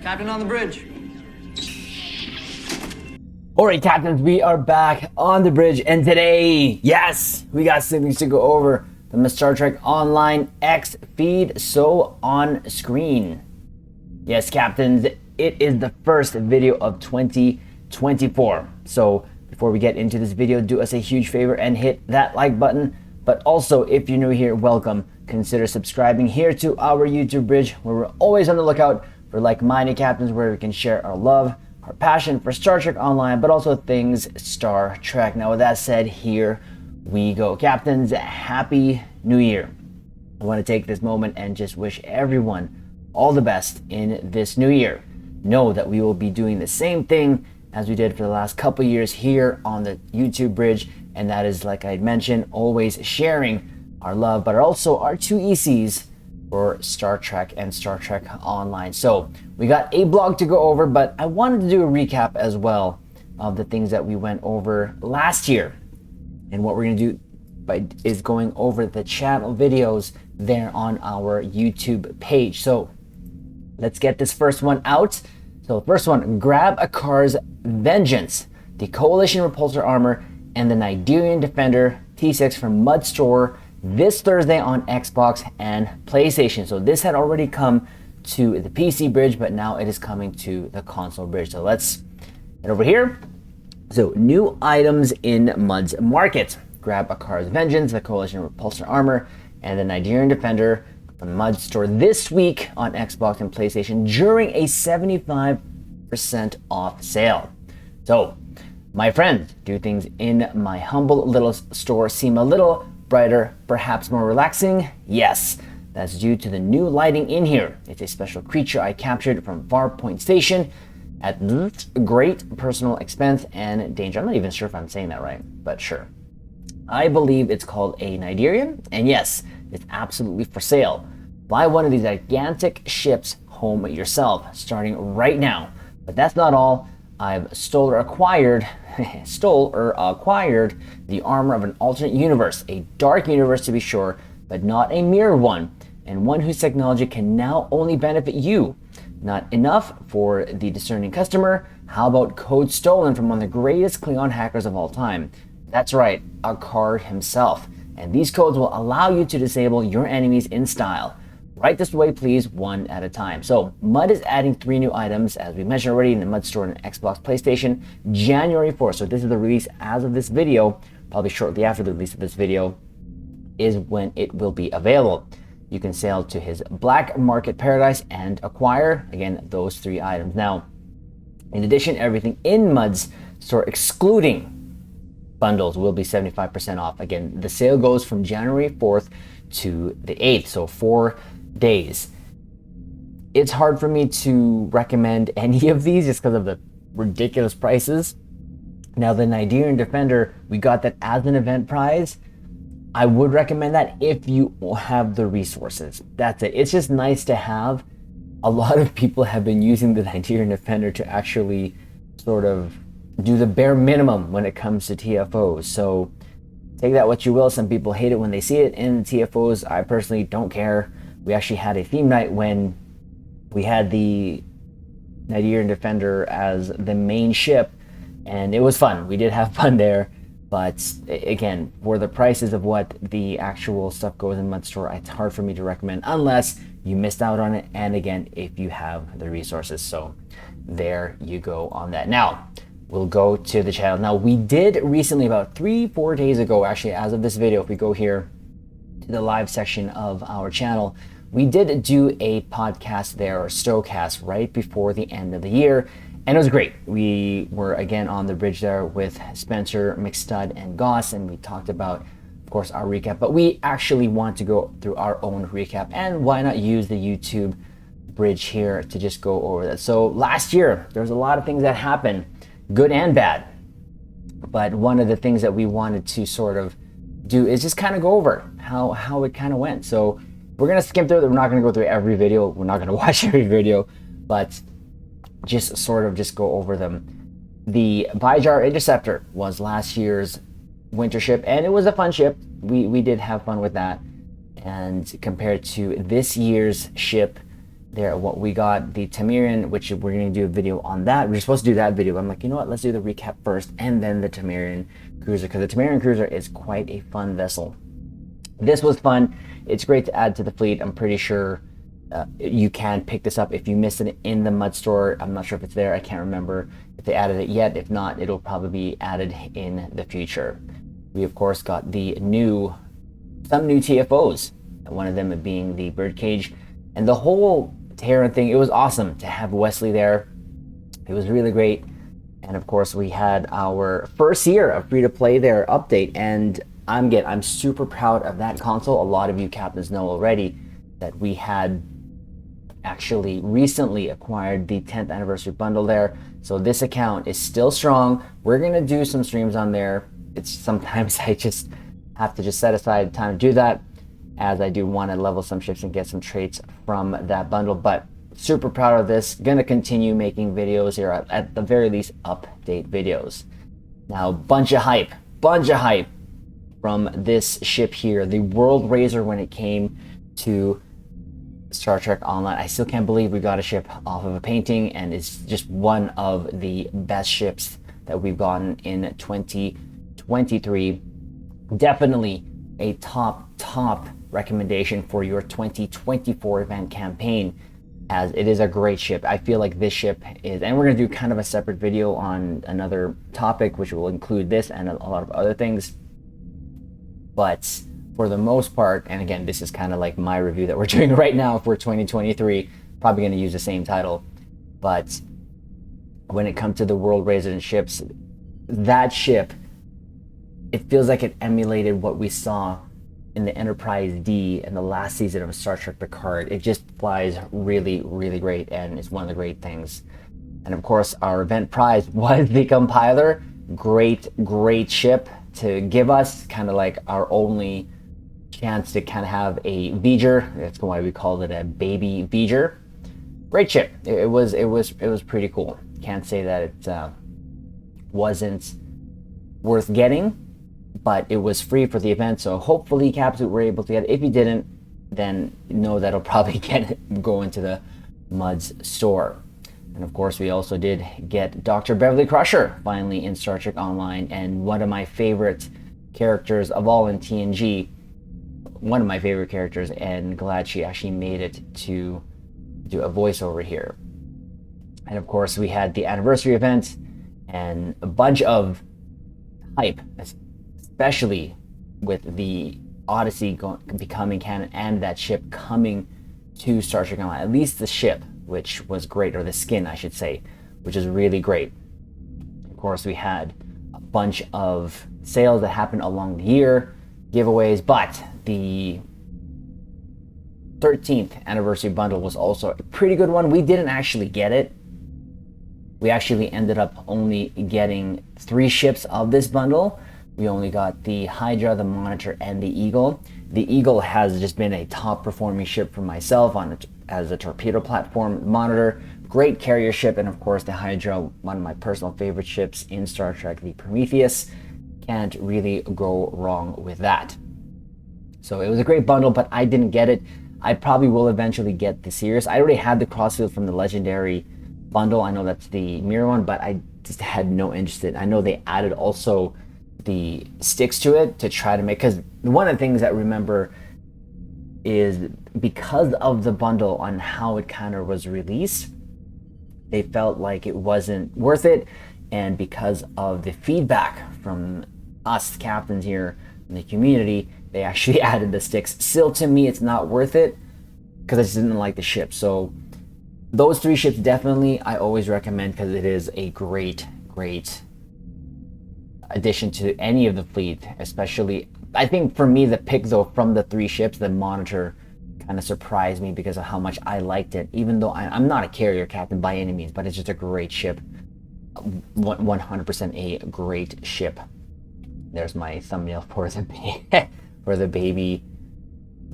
Captain on the bridge. Alright, captains, we are back on the bridge, and today, yes, we got some things to go over from the Star Trek Online X feed, so on screen. Yes, captains, it is the first video of 2024. So before we get into this video, do us a huge favor and hit that like button. But also, if you're new here, welcome. Consider subscribing here to our YouTube bridge, where we're always on the lookout for like-minded captains, where we can share our love, our passion for Star Trek Online, but also things Star Trek. Now, with that said, here we go. Captains, Happy New Year. I want to take this moment and just wish everyone all the best in this new year. Know that we will be doing the same thing as we did for the last couple years here on the YouTube bridge, and that is, like I mentioned, always sharing our love, but also our two ECs for Star Trek and Star Trek Online. So we got a blog to go over, but I wanted to do a recap as well of the things that we went over last year. And what we're going to do is going over the channel videos there on our YouTube page. So let's get this first one out. So first one, Grab a Car's Vengeance, the Coalition Repulsor Armor, and the Nigerian Defender T6 from Mud Store this Thursday on Xbox and PlayStation. So this had already come to the PC bridge, but now it is coming to the console bridge. So let's head over here. So new items in Mud's Market. Grab a Car's Vengeance, the Coalition Repulsor Armor, and the Nigerian Defender from Mud Store this week on Xbox and PlayStation during a 75% off sale. So, my friends, do things in my humble little store seem a little brighter, perhaps more relaxing? Yes, that's due to the new lighting in here. It's a special creature I captured from Farpoint Station at great personal expense and danger. I'm not even sure if I'm saying that right, but sure. I believe it's called a Nigerian, and yes, it's absolutely for sale. Buy one of these gigantic ships home yourself, starting right now. But that's not all. I've stole or acquired the armor of an alternate universe, a dark universe to be sure, but not a mirror one, and one whose technology can now only benefit you. Not enough for the discerning customer? How about code stolen from one of the greatest Klingon hackers of all time? That's right, Akard himself. And these codes will allow you to disable your enemies in style. Write this away, please, one at a time. So, Mud is adding 3 new items, as we mentioned already, in the Mud Store and Xbox PlayStation, January 4th. So this is the release as of this video, probably shortly after the release of this video, is when it will be available. You can sail to his Black Market Paradise and acquire, again, those 3 items. Now, in addition, everything in Mud's store, excluding bundles, will be 75% off. Again, the sale goes from January 4th to the 8th, so 4 days. It's hard for me to recommend any of these just because of the ridiculous prices. Now, the Nigerian Defender, we got that as an event prize. I would recommend that if you have the resources. That's it. It's just nice to have. A lot of people have been using the Nigerian Defender to actually sort of do the bare minimum when it comes to TFOs. So take that what you will. Some people hate it when they see it in TFOs. I personally don't care. We actually had a theme night when we had the Nigerian Defender as the main ship, and it was fun. We did have fun there, but again, for the prices of what the actual stuff goes in Mud Store, it's hard for me to recommend unless you missed out on it, and again, if you have the resources. So there you go on that. Now, we'll go to the channel. Now, we did recently, about 3-4 days ago, actually, as of this video, if we go here to the live section of our channel, we did do a podcast there, or Stowcast, right before the end of the year, and it was great. We were again on the bridge there with Spencer, McStud, and Goss, and we talked about, of course, our recap, but we actually want to go through our own recap, and why not use the YouTube bridge here to just go over that. So last year, there was a lot of things that happened, good and bad, but one of the things that we wanted to sort of do is just kind of go over how it kind of went. So we're going to skim through it. We're not going to go through every video. We're not going to watch every video, but just sort of just go over them. The Vijar Interceptor was last year's winter ship, and it was a fun ship. We did have fun with that. And compared to this year's ship, there. What we got, the Tamirian, which we're going to do a video on that. We're supposed to do that video, but I'm like, you know what, let's do the recap first and then the Tamirian cruiser, because the Tamirian cruiser is quite a fun vessel. This was fun. It's great to add to the fleet. I'm pretty sure you can pick this up if you missed it in the mud store. I'm not sure if it's there. I can't remember if they added it yet. If not, it'll probably be added in the future. We of course got some new TFOs, one of them being the birdcage, and the whole Terran thing. It was awesome to have Wesley there. It was really great. And of course we had our first year of free-to-play there update, and I'm super proud of that console. A lot of you captains know already that we had actually recently acquired the 10th anniversary bundle there. So this account is still strong. We're gonna do some streams on there. It's sometimes I just have to set aside time to do that, as I do want to level some ships and get some traits from that bundle. But super proud of this. Gonna continue making videos here, at the very least update videos. Now, bunch of hype from this ship here, the World Razor. When it came to Star Trek Online, I still can't believe we got a ship off of a painting, and it's just one of the best ships that we've gotten in 2023. Definitely a top recommendation for your 2024 event campaign, as it is a great ship. I feel like this ship is, and we're going to do kind of a separate video on another topic which will include this and a lot of other things. But for the most part, and again, this is kind of like my review that we're doing right now for 2023, probably going to use the same title. But when it comes to the world resident ships, that ship, it feels like it emulated what we saw in the Enterprise D in the last season of Star Trek Picard. It just flies really, really great, and it's one of the great things. And of course, our event prize was the Compiler. Great ship to give us, kind of like our only chance to kind of have a V'ger. That's why we called it a baby V'ger. Great ship. It was pretty cool. Can't say that it wasn't worth getting, but it was free for the event, so hopefully Caps were able to get it. If you didn't, then know that it'll probably go into the Muds store. And of course, we also did get Dr. Beverly Crusher finally in Star Trek Online, and one of my favorite characters of all in TNG. One of my favorite characters, and glad she actually made it to do a voiceover here. And of course, we had the anniversary event and a bunch of hype, especially with the Odyssey becoming canon and that ship coming to Star Trek Online. At least the ship, which was great, or the skin, I should say, which is really great. Of course, we had a bunch of sales that happened along the year, giveaways, but the 13th anniversary bundle was also a pretty good one. We didn't actually get it. We actually ended up only getting 3 ships of this bundle. We only got the Hydra, the Monitor, and the Eagle. The Eagle has just been a top performing ship for myself as a torpedo platform. Monitor, great carrier ship, and of course the Hydra, one of my personal favorite ships in Star Trek, the Prometheus. Can't really go wrong with that. So it was a great bundle, but I didn't get it. I probably will eventually get the Sirius. I already had the Crossfield from the Legendary bundle. I know that's the mirror one, but I just had no interest in it. I know they added also the sticks to it to try to make, because one of the things that remember is because of the bundle on how it kind of was released, they felt like it wasn't worth it, and because of the feedback from us captains here in the community, they actually added the sticks. Still, to me, it's not worth it because I just didn't like the ship. So those 3 ships definitely I always recommend, because it is a great addition to any of the fleet. Especially, I think for me, the pick though from the 3 ships, the Monitor kind of surprised me because of how much I liked it, even though I'm not a carrier captain by any means, but it's just a great ship. 100% a great ship. There's my thumbnail for the baby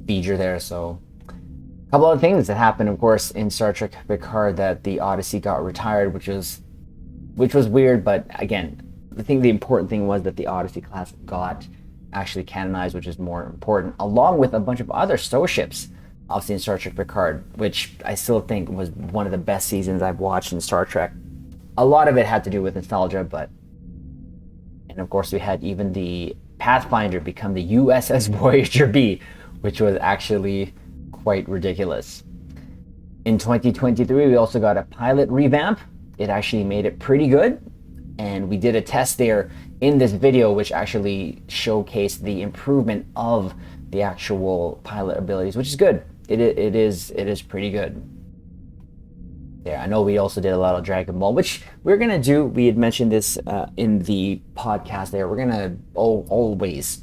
V'ger there. So a couple of things that happened, of course, in Star Trek Picard, that the Odyssey got retired, which was weird, but again, the important thing was that the Odyssey class got actually canonized, which is more important, along with a bunch of other STO ships obviously in Star Trek Picard, which I still think was one of the best seasons I've watched in Star Trek. A lot of it had to do with nostalgia, but, and of course we had even the Pathfinder become the USS Voyager B, which was actually quite ridiculous. In 2023, we also got a pilot revamp. It actually made it pretty good, and we did a test there in this video, which actually showcased the improvement of the actual pilot abilities, which is good. It is pretty good. Yeah, I know we also did a lot of Dragon Ball, which we're gonna do. We had mentioned this in the podcast there. We're gonna always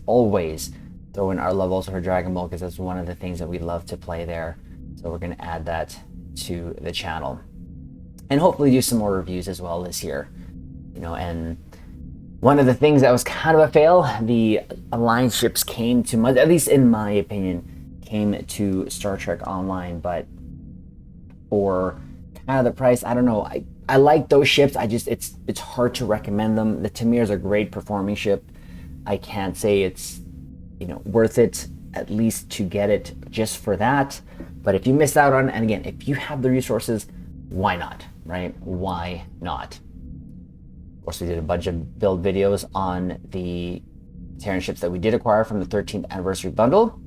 throw in our levels for Dragon Ball, because that's one of the things that we love to play there. So we're gonna add that to the channel, and hopefully do some more reviews as well this year. And one of the things that was kind of a fail, the Alliance ships came to, at least in my opinion, came to Star Trek Online, but for kind of the price, I don't know. I like those ships. It's hard to recommend them. The Tamir's a great performing ship. I can't say it's worth it, at least to get it just for that. But if you miss out on, and again, if you have the resources, why not, right? Why not? Of course, we did a bunch of build videos on the Terran ships that we did acquire from the 13th anniversary bundle.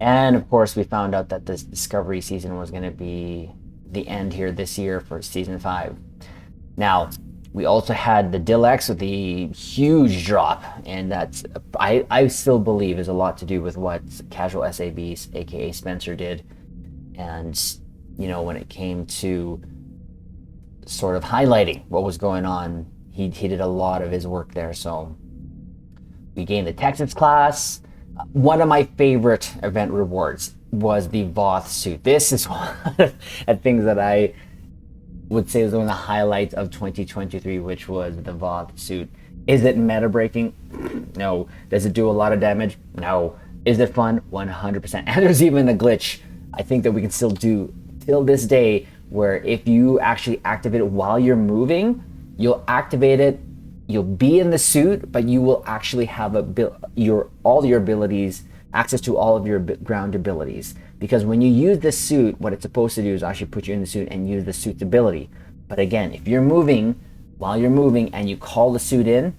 And of course, we found out that this Discovery season was going to be the end here this year for season 5. Now, we also had the Dilex with the huge drop, and that's, I still believe, is a lot to do with what Casual SABs, aka Spencer, did. And when it came to sort of highlighting what was going on, he did a lot of his work there. So we gained the Texas class. One of my favorite event rewards was the Voth suit. This is one of the things that I would say was one of the highlights of 2023, which was the Voth suit. Is it meta breaking? No. Does it do a lot of damage? No. Is it fun? 100%. And there's even a glitch I think that we can still do till this day, where if you actually activate it while you're moving, you'll activate it, you'll be in the suit, but you will actually have all your abilities, access to all of your ground abilities. Because when you use the suit, what it's supposed to do is actually put you in the suit and use the suit's ability. But again, if you're moving, while you're moving and you call the suit in,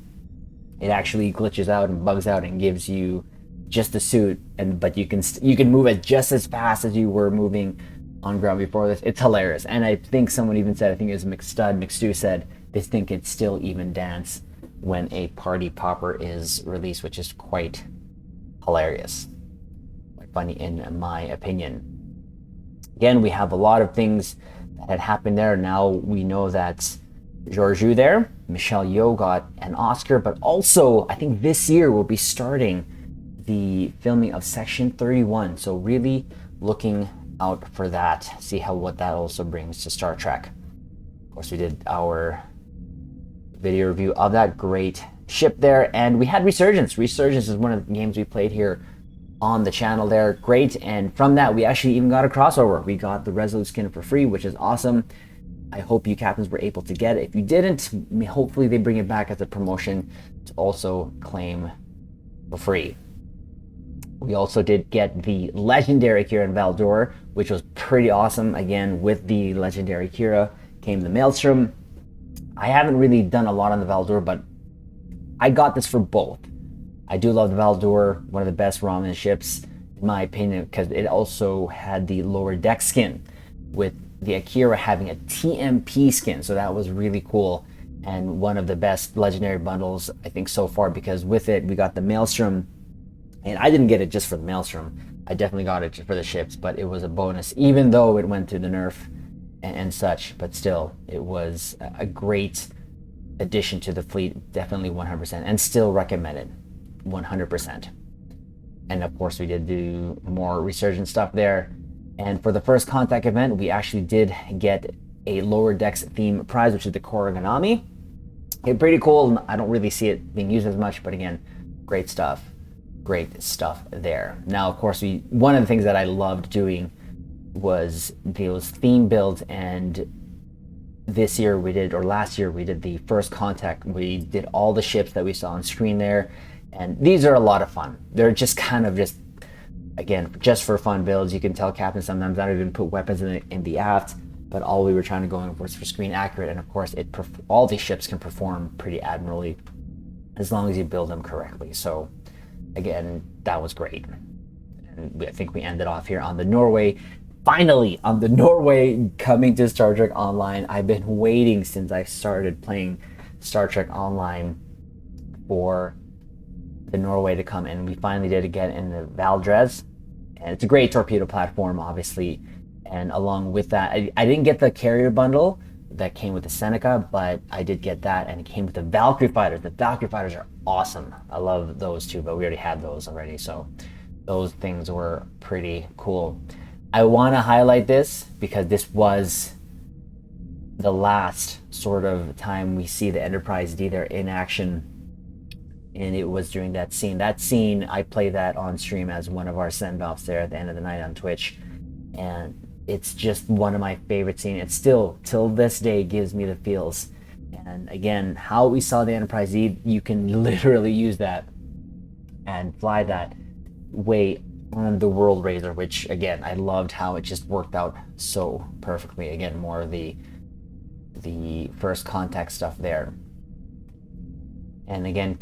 it actually glitches out and bugs out and gives you just the suit, but you can move it just as fast as you were moving on ground before this. It's hilarious. And I think someone even said, I think it was McStew said, they think it's still even dance when a party popper is released, which is quite hilarious. Quite funny in my opinion. Again, we have a lot of things that had happened there. Now we know that Georgiou there, Michelle Yeoh got an Oscar, but also I think this year we'll be starting the filming of Section 31. So really looking out for that, see what that also brings to Star Trek. Of course, we did our video review of that great ship there, and we had Resurgence. Resurgence is one of the games we played here on the channel there. Great, and from that we actually even got a crossover. We got the Resolute skin for free, which is awesome. I hope you captains were able to get it. If you didn't, hopefully they bring it back as a promotion to also claim for free. We also did get the Legendary Kira in Valdor, which was pretty awesome. Again, with the Legendary Kira came the Maelstrom. I haven't really done a lot on the Valdor, but I got this for both. I do love the Valdor, one of the best Ramen ships, in my opinion, because it also had the lower deck skin, with the Akira having a TMP skin, so that was really cool, and one of the best Legendary bundles, I think, so far, because with it, we got the Maelstrom. And I didn't get it just for the Maelstrom. I definitely got it for the ships, but it was a bonus, even though it went through the nerf and such. But still, it was a great addition to the fleet, definitely 100%, and still recommended 100%. And of course, we did do more Resurgent stuff there. And for the first Contact event, we actually did get a Lower Decks theme prize, which is the Koreganami. Okay, pretty cool. I don't really see it being used as much, but again, great stuff. Great stuff there. Now, of course, one of the things that I loved doing was those theme builds, and this year we did, or last year we did the first Contact. We did all the ships that we saw on screen there, and these are a lot of fun. They're just kind of just again, just for fun builds. You can tell captains sometimes I don't even put weapons in the aft, but all we were trying to go in was for screen accurate. And of course, all these ships can perform pretty admirably as long as you build them correctly. So again, that was great. And I think we ended off here on the Norway. Finally, on the Norway coming to Star Trek Online. I've been waiting since I started playing Star Trek Online for the Norway to come, and we finally did again in the Valdres. And it's a great torpedo platform, obviously. And along with that, I didn't get the carrier bundle that came with the Seneca, but I did get that, and it came with the Valkyrie fighters. The Valkyrie fighters are awesome. I love those too, but we already had those already, so those things were pretty cool. I want to highlight this because this was the last sort of time we see the Enterprise D there in action, and it was during that scene. That scene, I play that on stream as one of our send-offs there at the end of the night on Twitch, and it's just one of my favorite scenes. It still, till this day, gives me the feels. And again, how we saw the Enterprise D, you can literally use that and fly that way on the World Razor, which again, I loved how it just worked out so perfectly. Again, more of the first contact stuff there. And again,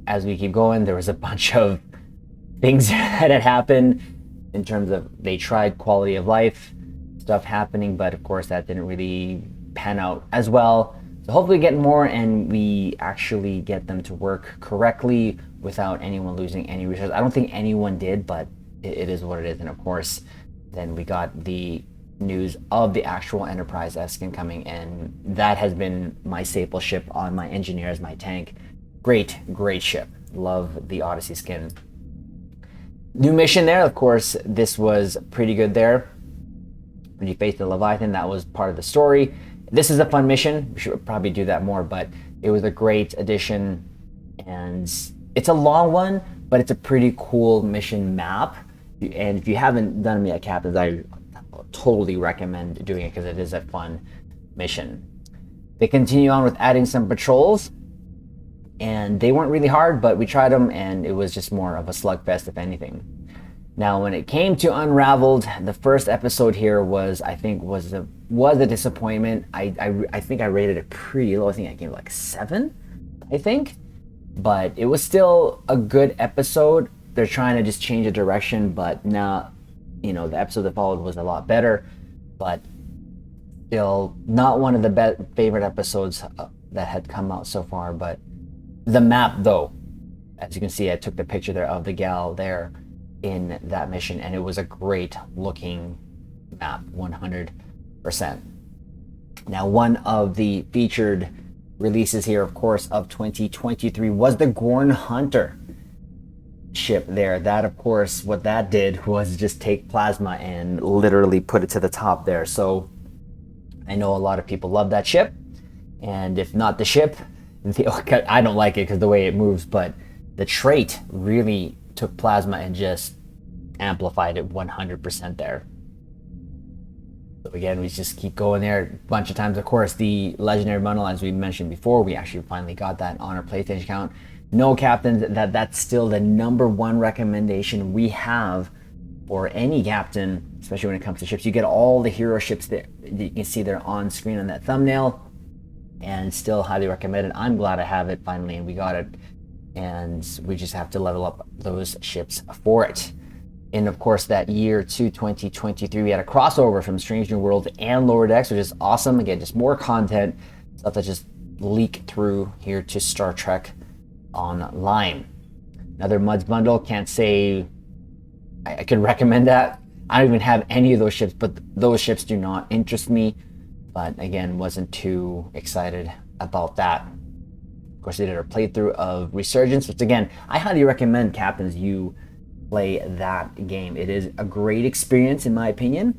as we keep going, there was a bunch of things that had happened in terms of they tried quality of life stuff happening, but of course that didn't really pan out as well. So hopefully get more and we actually get them to work correctly without anyone losing any resources. I don't think anyone did, but it is what it is. And of course, then we got the news of the actual Enterprise S skin coming, and that has been my staple ship on my engineers, my tank. Great ship. Love the Odyssey skin. New mission there, of course, this was pretty good there. When you face the Leviathan, that was part of the story. This is a fun mission. We should probably do that more, but it was a great addition, and it's a long one, but it's a pretty cool mission map. And if you haven't done them yet, Captains, I totally recommend doing it because it is a fun mission. They continue on with adding some patrols, and they weren't really hard, but we tried them, and it was just more of a slugfest, if anything. Now, when it came to Unraveled, the first episode here was a disappointment. I think I rated it pretty low. I think I gave it like 7, I think. But it was still a good episode. They're trying to just change the direction, but now, the episode that followed was a lot better. But still, not one of the favorite episodes that had come out so far. But the map, though, as you can see, I took the picture there of the gal there in that mission, and it was a great looking map, 100%. Now, one of the featured releases here, of course, of 2023 was the Gorn Hunter ship there. That, of course, what that did was just take plasma and literally put it to the top there. So I know a lot of people love that ship, and if not the ship, I don't like it because the way it moves, but the trait really took plasma and just amplified it 100% there. So again, we just keep going there a bunch of times. Of course, the legendary bundle, as we mentioned before, we actually finally got that on our PlayStation account. No, Captains, that's still the #1 recommendation we have for any captain, especially when it comes to ships. You get all the hero ships there. You can see they're on screen on that thumbnail, and still highly recommended. I'm glad I have it finally, and we got it. And we just have to level up those ships for it. And of course, that year to 2023, we had a crossover from Strange New Worlds and Lower Decks, which is awesome. Again, just more content, stuff that just leaked through here to Star Trek Online. Another Muds bundle, can't say I could recommend that. I don't even have any of those ships, but those ships do not interest me. But again, wasn't too excited about that. Of course, they did a playthrough of Resurgence, which again, I highly recommend, Captains, you play that game. It is a great experience, in my opinion,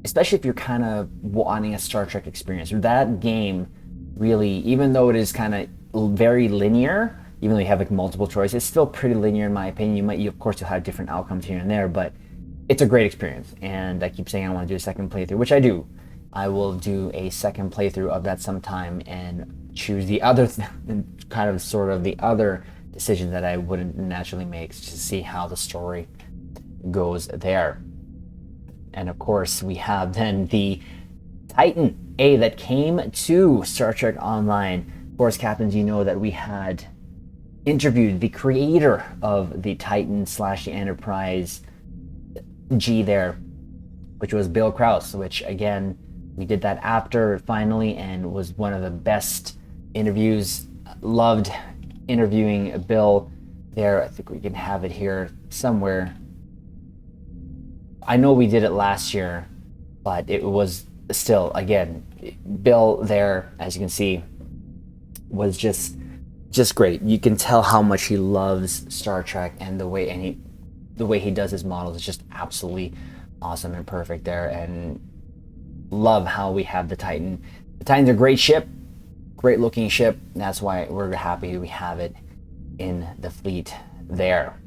especially if you're kind of wanting a Star Trek experience. That game really, even though it is kind of very linear, even though you have like multiple choices, it's still pretty linear in my opinion. Of course, you'll have different outcomes here and there, but it's a great experience. And I keep saying I want to do a second playthrough, which I do. I will do a second playthrough of that sometime and choose the other, kind of sort of the other decision that I wouldn't naturally make to see how the story goes there. And of course, we have then the Titan A that came to Star Trek Online. Of course, captains, you know that we had interviewed the creator of the Titan / the Enterprise G there, which was Bill Krause, which again, we did that after finally and was one of the best interviews. Loved interviewing Bill there. I think we can have it here somewhere. I know we did it last year, but it was still, again, Bill there, as you can see, was just great. You can tell how much he loves Star Trek, and the way he does his models is just absolutely awesome and perfect there. And love how we have the Titan. The Titan's a great ship, great looking ship. That's why we're happy we have it in the fleet there.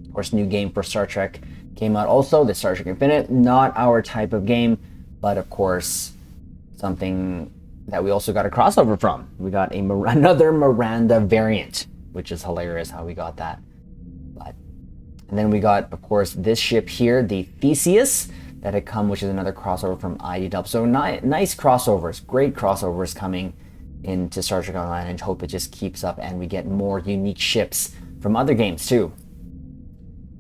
Of course, new game for Star Trek came out also, the Star Trek Infinite. Not our type of game, but of course something that we also got a crossover from. We got another Miranda variant, which is hilarious how we got that. And then we got, of course, this ship here, the Theseus, that had come, which is another crossover from IDW. So nice crossovers, great crossovers coming into Star Trek Online, and hope it just keeps up and we get more unique ships from other games too.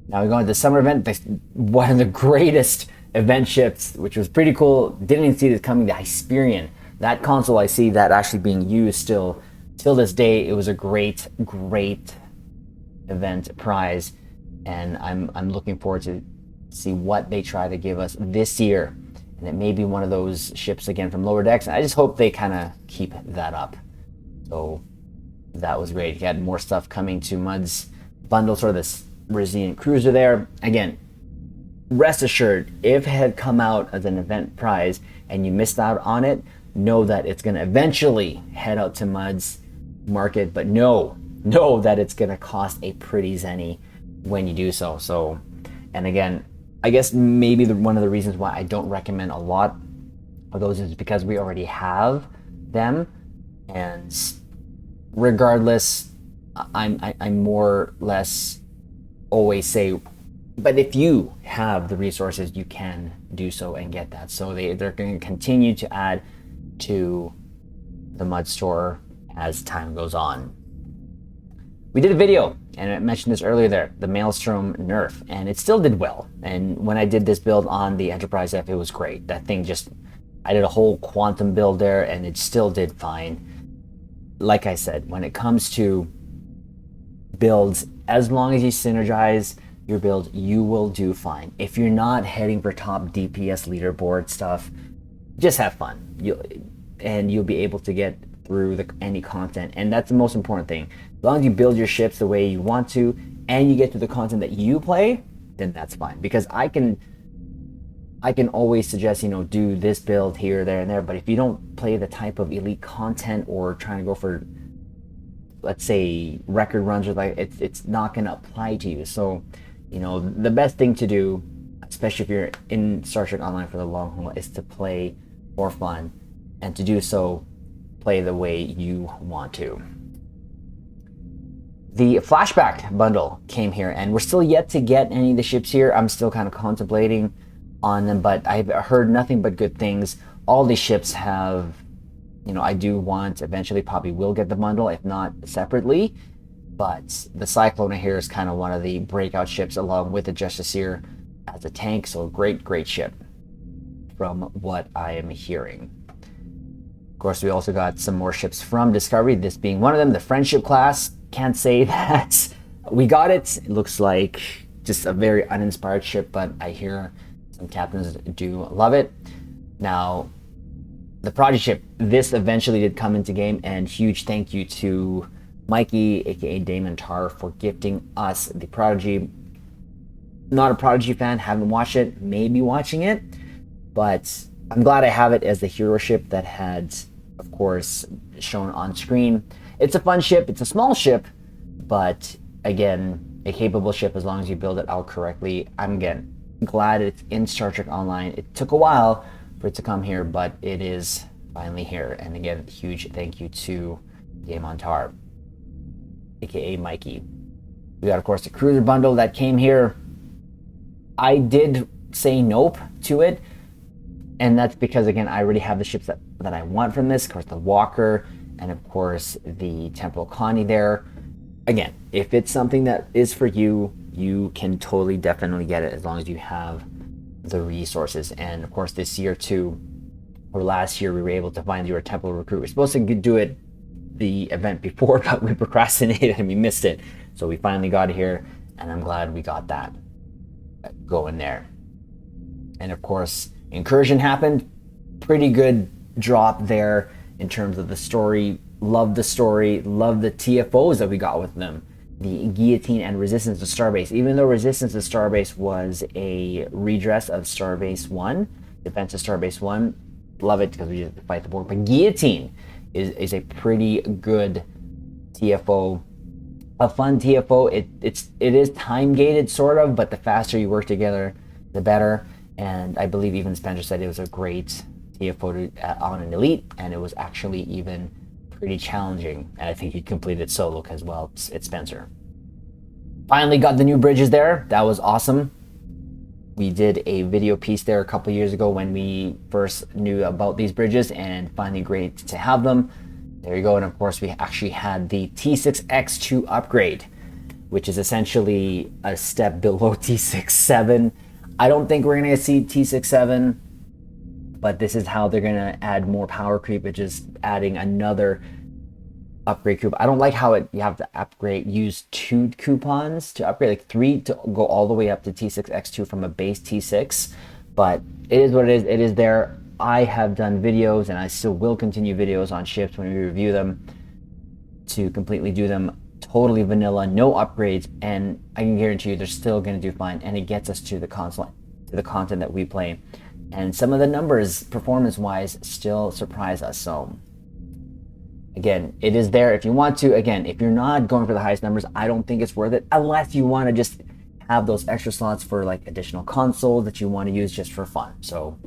Now we go into the summer event, one of the greatest event ships, which was pretty cool. Didn't even see this coming, the Hyperion. That console, I see that actually being used still till this day. It was a great event prize, and I'm looking forward to see what they try to give us this year. And it may be one of those ships again from Lower Decks. I just hope they kind of keep that up. So that was great. You had more stuff coming to Mud's bundle, sort of this Resilient Cruiser there. Again, rest assured, if it had come out as an event prize and you missed out on it, know that it's going to eventually head out to Mud's market, but know that it's going to cost a pretty zenny when you do so. So, and again, I guess maybe one of the reasons why I don't recommend a lot of those is because we already have them, and regardless, I'm more or less always say, but if you have the resources, you can do so and get that. So they're going to continue to add to the Mud store as time goes on. We did a video, and I mentioned this earlier there, the Maelstrom nerf, and it still did well. And when I did this build on the Enterprise F, it was great. That thing I did a whole quantum build there, and it still did fine. Like I said, when it comes to builds, as long as you synergize your build, you will do fine. If you're not heading for top DPS leaderboard stuff, just have fun. You'll be able to get through any content, and that's the most important thing. As long as you build your ships the way you want to, and you get to the content that you play, then that's fine. Because I can always suggest, do this build here, there, and there. But if you don't play the type of elite content or trying to go for, let's say, record runs, or it's not going to apply to you. So, the best thing to do, especially if you're in Star Trek Online for the long haul, is to play for fun, and to do so, play the way you want to. The flashback bundle came here, and we're still yet to get any of the ships here. I'm still kind of contemplating on them, but I've heard nothing but good things. All these ships have, I do want, eventually probably will get the bundle, if not separately. But the Cyclone here is kind of one of the breakout ships, along with the Justiciar as a tank. So great ship from what I am hearing. Of course, we also got some more ships from Discovery, this being one of them, the Friendship class. Can't say that we got it. It looks like just a very uninspired ship, but I hear some captains do love it. Now, the Prodigy ship, this eventually did come into game, and huge thank you to Mikey, aka Damon Tar, for gifting us the Prodigy. Not a Prodigy fan, haven't watched it, maybe watching it, but I'm glad I have it as the hero ship that had, of course, shown on screen. It's a fun ship, it's a small ship, but again, a capable ship as long as you build it out correctly. I'm again glad it's in Star Trek Online. It took a while for it to come here, but it is finally here. And again, huge thank you to Damon Tar. aka Mikey. We got, of course, the cruiser bundle that came here. I did say nope to it, and that's because, again, I already have the ships that I want from this. Of course, the Walker, and of course, the Temple Connie there. Again, if it's something that is for you, you can totally, definitely get it as long as you have the resources. And of course, this year too, or last year, we were able to find your Temple Recruit. We're supposed to do it the event before, but we procrastinated and we missed it. So we finally got it here, and I'm glad we got that going there. And of course, Incursion happened. Pretty good drop there in terms of the story. Love the story, love the TFOs that we got with them. The Guillotine and Resistance to Starbase. Even though Resistance to Starbase was a redress of Starbase 1, Defense of Starbase 1, love it because we just fight the board. But Guillotine is a pretty good TFO, a fun TFO. It is time gated sort of, but the faster you work together, the better. And I believe even Spencer said it was a great TFO on an elite, and it was actually even pretty challenging, and I think he completed solo as well. It's Spencer. Finally got the new bridges there. That was awesome. We did a video piece there a couple years ago when we first knew about these bridges, and finally great to have them. There you go. And of course, we actually had the T6X2 upgrade, which is essentially a step below T67. I don't think we're going to see T67, but this is how they're going to add more power creep. It's just adding another upgrade coupon. I don't like how you have to use 2 coupons to upgrade, like 3 to go all the way up to T6X2 from a base T6. But it is what it is. It is there. I have done videos, and I still will continue videos on ships when we review them to completely do them totally vanilla, no upgrades, and I can guarantee you they're still going to do fine, and it gets us to the console, to the content that we play. And some of the numbers, performance-wise, still surprise us. So, again, it is there if you want to. Again, if you're not going for the highest numbers, I don't think it's worth it, unless you want to just have those extra slots for like additional consoles that you want to use just for fun. So,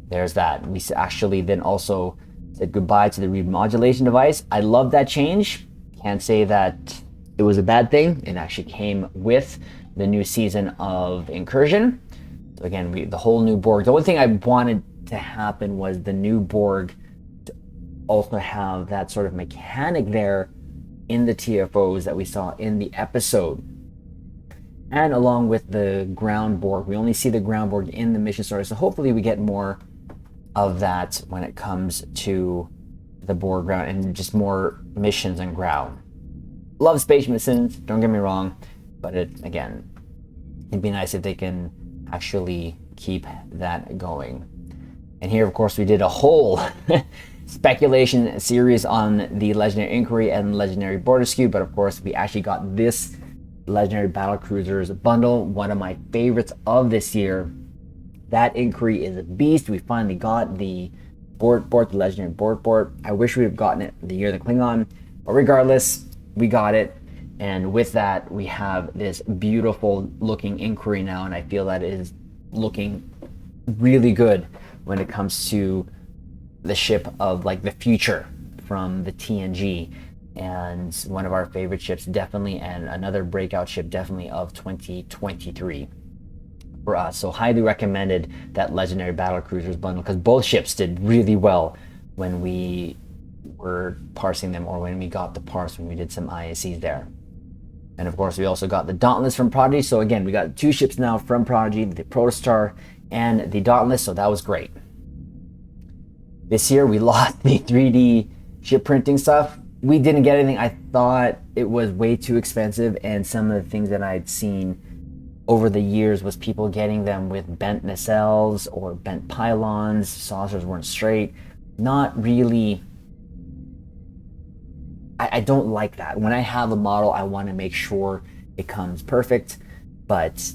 there's that. We actually then also said goodbye to the remodulation device. I love that change. Can't say that it was a bad thing. It actually came with the new season of Incursion. So again, the whole new Borg. The only thing I wanted to happen was the new Borg to also have that sort of mechanic there in the TFOs that we saw in the episode. And along with the ground Borg. We only see the ground Borg in the mission story. So hopefully we get more of that when it comes to the Borg ground and just more missions and ground. Love space missions, don't get me wrong, but it'd be nice if they can actually keep that going. And here, of course, we did a whole speculation series on the Legendary Inquiry and Legendary Borderskew, but of course, we actually got this Legendary Battlecruisers bundle, one of my favorites of this year. That Inquiry is a beast. We finally got the the Legendary Board. I wish we would have gotten it the year of the Klingon, but regardless, we got it. And with that, we have this beautiful looking Inquiry now, and I feel that it is looking really good when it comes to the ship of like the future from the TNG, and one of our favorite ships definitely, and another breakout ship definitely of 2023 for us. So highly recommended that Legendary Battlecruisers bundle, because both ships did really well when we were parsing them, or when we got the parse when we did some ISCs there. And of course, we also got the Dauntless from Prodigy. So again, we got 2 ships now from Prodigy, the Protostar and the Dauntless, so that was great. This year, we lost the 3D ship printing stuff. We didn't get anything. I thought it was way too expensive, and some of the things that I'd seen over the years was people getting them with bent nacelles or bent pylons, saucers weren't straight. Not really. I don't like that. When I have a model, I want to make sure it comes perfect, but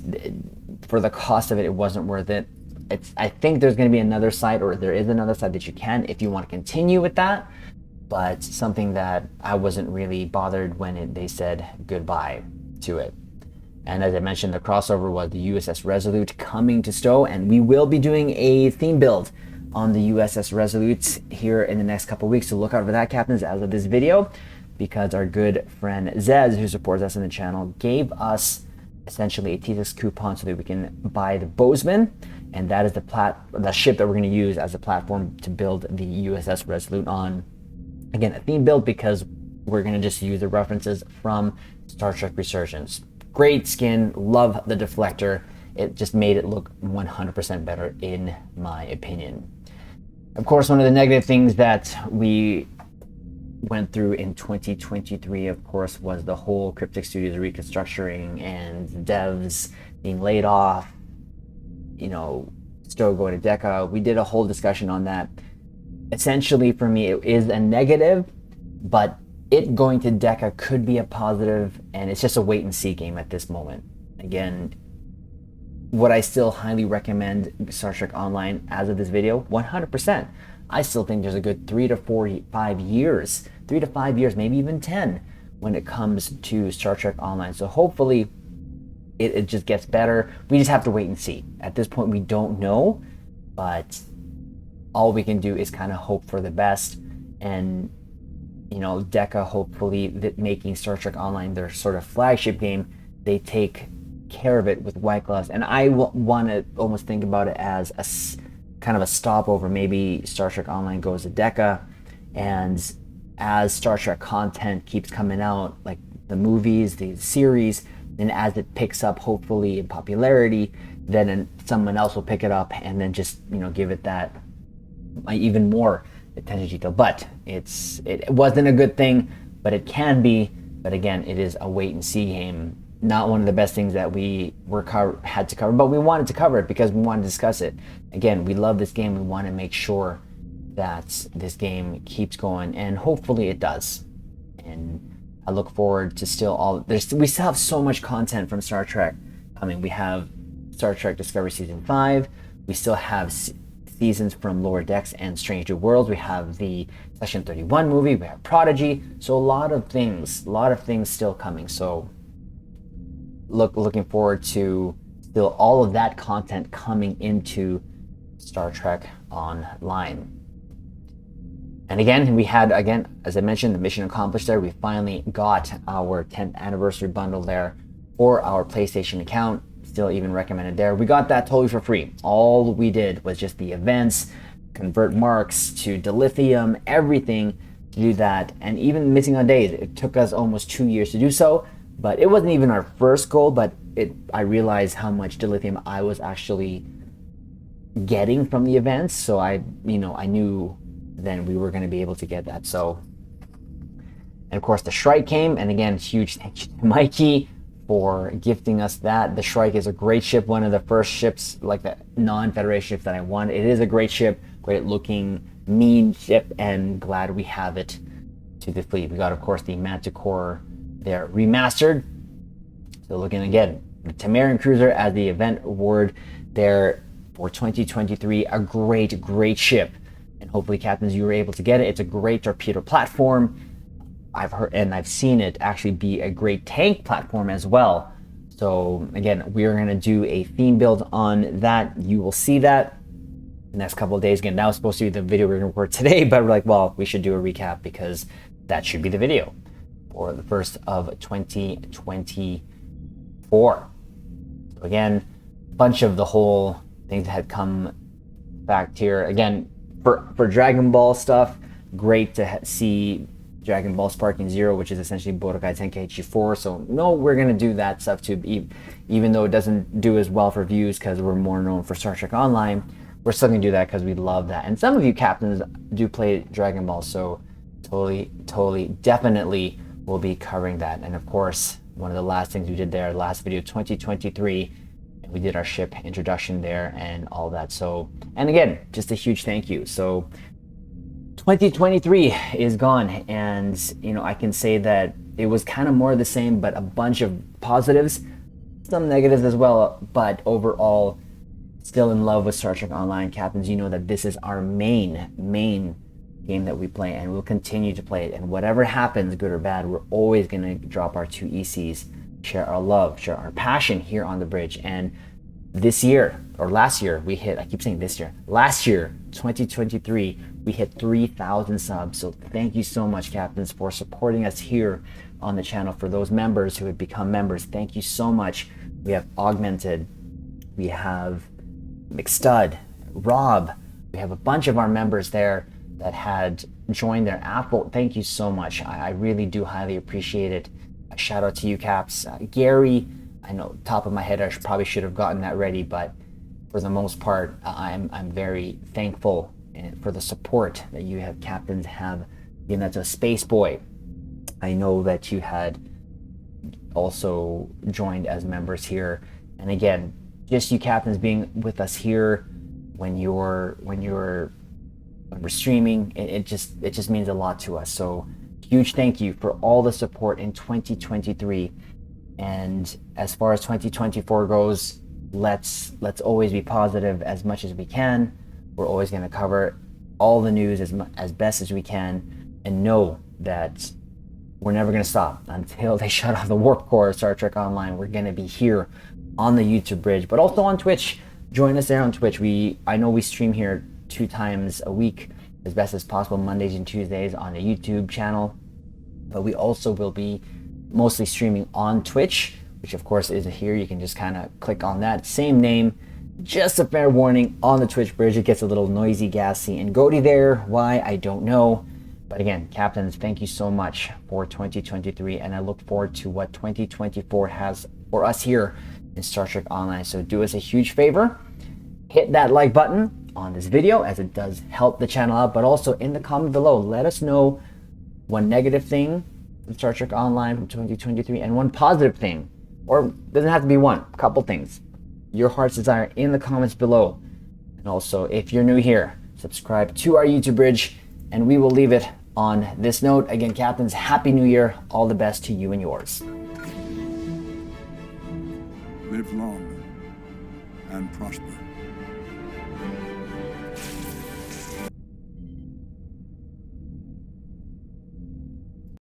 for the cost of it, it wasn't worth it. I think there's going to be another site, or there is another site that you can if you want to continue with that, but something that I wasn't really bothered when they said goodbye to it. And as I mentioned, the crossover was the USS Resolute coming to Stowe, and we will be doing a theme build on the USS Resolute here in the next couple of weeks, so look out for that, captains, as of this video. because our good friend Zez, who supports us in the channel, gave us essentially a T6 coupon so that we can buy the Bozeman, and that is the ship that we're going to use as a platform to build the USS Resolute on. Again, a theme build because we're going to just use the references from Star Trek Resurgence. Great skin, love the deflector. It just made it look 100% better in my opinion. Of course, one of the negative things that we went through in 2023, of course, was the whole Cryptic Studios reconstructing and devs being laid off, still going to DECA. We did a whole discussion on that. Essentially, for me, it is a negative, but it going to DECA could be a positive, and it's just a wait and see game at this moment. Again, would I still highly recommend Star Trek Online as of this video? 100%. I still think there's a good 3 to 5 years, maybe even 10 when it comes to Star Trek Online. So hopefully it just gets better. We just have to wait and see. At this point, we don't know, but all we can do is kind of hope for the best. And, DECA, hopefully, that making Star Trek Online their sort of flagship game, they take care of it with white gloves. And I want to almost think about it as a kind of a stopover. Maybe Star Trek Online goes to DECA, and as Star Trek content keeps coming out, like the movies, the series, and as it picks up hopefully in popularity, then someone else will pick it up and then just give it that even more attention to detail. But it wasn't a good thing, but it can be. But again, it is a wait and see game. Not one of the best things that we had to cover, but we wanted to cover it because we wanted to discuss it. Again, we love this game. We want to make sure that this game keeps going, and hopefully it does. And I look forward to we still have so much content from Star Trek coming. We have Star Trek Discovery Season 5. We still have seasons from Lower Decks and Strange New Worlds. We have the Section 31 movie. We have Prodigy. So a lot of things still coming. So looking forward to still all of that content coming into Star Trek Online. And again, we had, as I mentioned, the mission accomplished there. We finally got our 10th anniversary bundle there for our PlayStation account. Still even recommended there. We got that totally for free. All we did was just the events, convert marks to dilithium, everything to do that. And even missing on days, it took us almost 2 years to do so. But it wasn't even our first goal, but I realized how much dilithium I was actually getting from the events. So I knew then we were going to be able to get that. So, and of course the Shrike came, and again, huge thank you to Mikey for gifting us that. The Shrike is a great ship, one of the first ships, like the non-Federation ships that I wanted. It is a great ship, great looking, mean ship, and glad we have it to the fleet. We got, of course, the Manticore there remastered. So looking again, the Tamarian Cruiser as the event award there for 2023, a great ship. And hopefully, captains, you were able to get it. It's a great torpedo platform. I've heard and I've seen it actually be a great tank platform as well. So again, we're going to do a theme build on that. You will see that the next couple of days. Again, that was supposed to be the video we're going to record today, but we're like, well, we should do a recap because that should be the video for the first of 2024. So again, a bunch of the whole things that had come back here. Again, for Dragon Ball stuff, great to see Dragon Ball Sparking Zero, which is essentially Budokai Tenkaichi 4. So no, we're going to do that stuff too, even though it doesn't do as well for views because we're more known for Star Trek Online. We're still going to do that because we love that. And some of you captains do play Dragon Ball, so totally, definitely will be covering that. And of course, one of the last things we did there, last video, 2023, we did our ship introduction there and all that. So, and again, just a huge thank you. So 2023 is gone, and I can say that it was kind of more of the same, but a bunch of positives, some negatives as well, but overall still in love with Star Trek Online. Captains, you know that this is our main game that we play, and we'll continue to play it. And whatever happens, good or bad, we're always going to drop our 2 ECs, share our love, share our passion here on the bridge. And this year, or last year, we hit, I keep saying this year, last year, 2023, we hit 3,000 subs. So thank you so much, Captains, for supporting us here on the channel. For those members who have become members, thank you so much. We have Augmented, we have McStud, Rob, we have a bunch of our members there that had joined their Apple. Thank you so much. I really do highly appreciate it. A shout out to you, Caps. Gary, I know top of my head, probably should have gotten that ready, but for the most part, I'm very thankful for the support that you have, Captains, have given that to Space Boy. I know that you had also joined as members here, and again, just you Captains being with us here when we're streaming, it just means a lot to us. So huge thank you for all the support in 2023. And as far as 2024 goes, let's always be positive as much as we can. We're always going to cover all the news as best as we can, and know that we're never going to stop until they shut off the warp core of Star Trek Online. We're going to be here on the YouTube bridge, but also on Twitch. Join us there on Twitch. I know we stream here 2 times a week as best as possible, Mondays and Tuesdays on the YouTube channel, but we also will be mostly streaming on Twitch, which of course is here. You can just kind of click on that same name. Just a fair warning, on the Twitch bridge it gets a little noisy, gassy, and goaty there. Why, I don't know. But again, Captains, thank you so much for 2023, and I look forward to what 2024 has for us here in Star Trek Online. So do us a huge favor, hit that like button on this video, as it does help the channel out, but also in the comment below, let us know one negative thing from Star Trek Online from 2023 and one positive thing, or doesn't have to be one, a couple things, your heart's desire in the comments below. And also, if you're new here, subscribe to our YouTube bridge, and we will leave it on this note. Again, Captains, Happy New Year. All the best to you and yours. Live long and prosper.